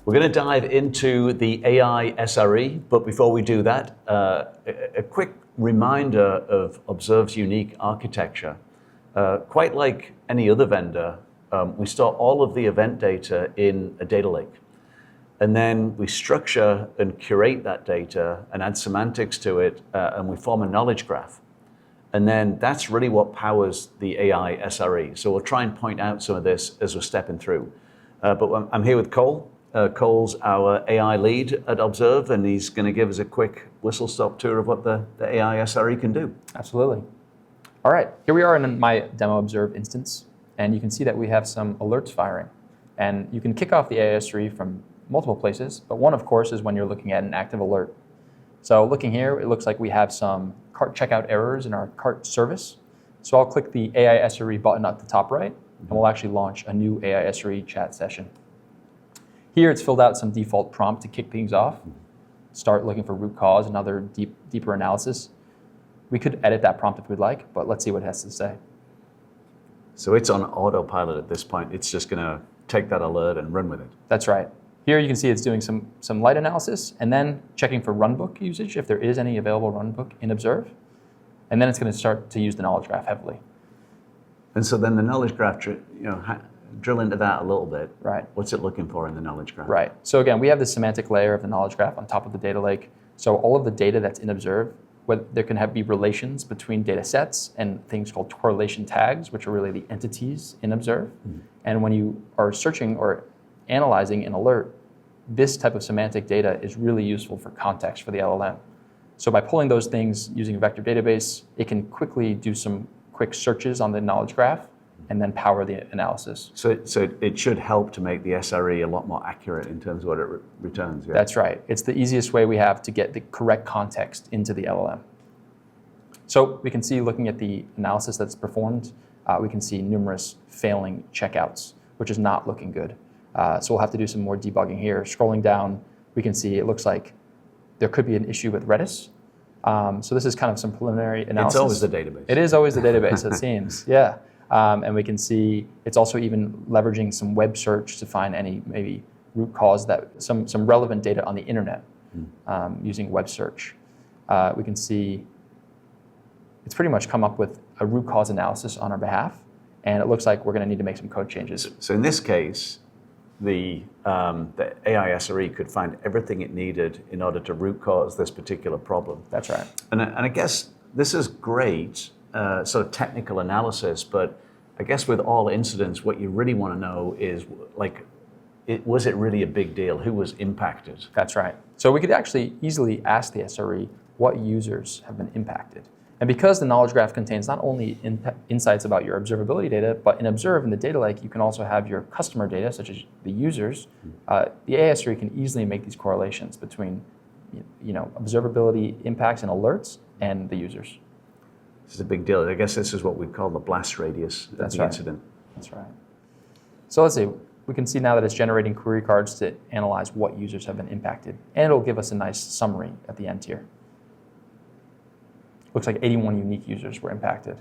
We're going to dive into the AI SRE, but before we do that, a quick reminder of Observe's unique architecture. Quite like any other vendor, we store all of the event data in a data lake. And then we structure and curate that data and add semantics to it, and we form a knowledge graph. And then that's really what powers the AI SRE. So we'll try and point out some of this as we're stepping through. But I'm here with Cole. Cole's our AI lead at Observe, and he's going to give us a quick whistle-stop tour of what the AI SRE can do. Absolutely. All right, here we are in my demo Observe instance, and you can see that we have some alerts firing. And you can kick off the AI SRE from multiple places, but one, of course, is when you're looking at an active alert. So looking here, it looks like we have some cart checkout errors in our cart service. So I'll click the AI SRE button at the top right, and we'll actually launch a new AI SRE chat session. Here it's filled out some default prompt to kick things off, start looking for root cause and other deeper analysis. We could edit that prompt if we'd like, but let's see what it has to say. So it's on autopilot at this point. It's just going to take that alert and run with it. That's right. Here you can see it's doing some light analysis and then checking for runbook usage, if there is any available runbook in Observe. And then it's going to start to use the knowledge graph heavily. And so then the knowledge graph, drill into that a little bit. Right. What's it looking for in the knowledge graph? Right. So again, we have the semantic layer of the knowledge graph on top of the data lake. So all of the data that's in Observe, there can be relations between data sets and things called correlation tags, which are really the entities in Observe. Mm-hmm. And when you are searching or analyzing an alert, this type of semantic data is really useful for context for the LLM. So by pulling those things using a vector database, it can quickly do some quick searches on the knowledge graph and then power the analysis. So it should help to make the SRE a lot more accurate in terms of what it returns. Yeah? That's right. It's the easiest way we have to get the correct context into the LLM. So we can see, looking at the analysis that's performed, we can see numerous failing checkouts, which is not looking good. So we'll have to do some more debugging here. Scrolling down, we can see it looks like there could be an issue with Redis. So this is kind of some preliminary analysis. It's always the database. It is always the database, it seems. Yeah. And we can see it's also even leveraging some web search to find any maybe root cause, that some relevant data on the internet using web search. We can see it's pretty much come up with a root cause analysis on our behalf, and it looks like we're going to need to make some code changes. So in this case, the AI SRE could find everything it needed in order to root cause this particular problem. That's right. And I guess this is great, sort of technical analysis, but I guess with all incidents, what you really want to know is, was it really a big deal? Who was impacted? That's right. So we could actually easily ask the SRE what users have been impacted. And because the knowledge graph contains not only insights about your observability data, but in Observe, in the data lake, you can also have your customer data, such as the users. The AI SRE can easily make these correlations between observability impacts and alerts and the users. This is a big deal. I guess this is what we call the blast radius of the incident. That's right. So let's see. We can see now that it's generating query cards to analyze what users have been impacted. And it'll give us a nice summary at the end here. Looks like 81 unique users were impacted.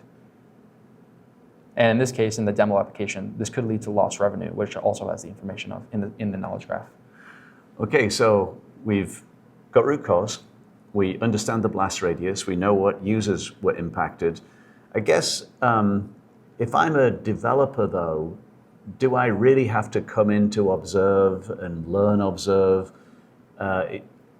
And in this case, in the demo application, this could lead to lost revenue, which also has the information of in the knowledge graph. Okay, so we've got root cause. We understand the blast radius. We know what users were impacted. I guess if I'm a developer, though, do I really have to come into Observe and learn Observe?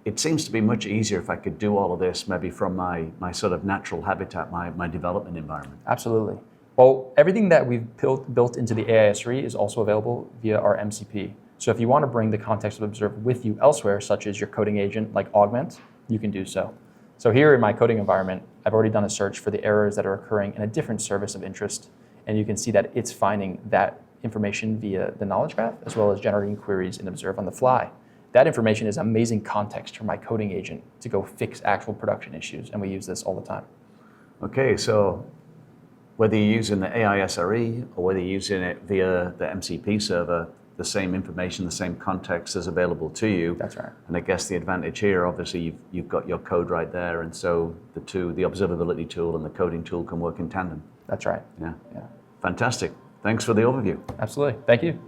It seems to be much easier if I could do all of this maybe from my sort of natural habitat, my development environment. Absolutely. Well, everything that we've built into the AI SRE is also available via our MCP. So if you want to bring the context of Observe with you elsewhere, such as your coding agent like Augment, you can do so. So here in my coding environment, I've already done a search for the errors that are occurring in a different service of interest. And you can see that it's finding that information via the knowledge graph, as well as generating queries in Observe on the fly. That information is amazing context for my coding agent to go fix actual production issues, and we use this all the time. Okay, so whether you're using the AI SRE or whether you're using it via the MCP server, the same information, the same context is available to you. That's right. And I guess the advantage here, obviously, you've got your code right there, and so the observability tool and the coding tool can work in tandem. That's right. Yeah. Fantastic. Thanks for the overview. Absolutely. Thank you.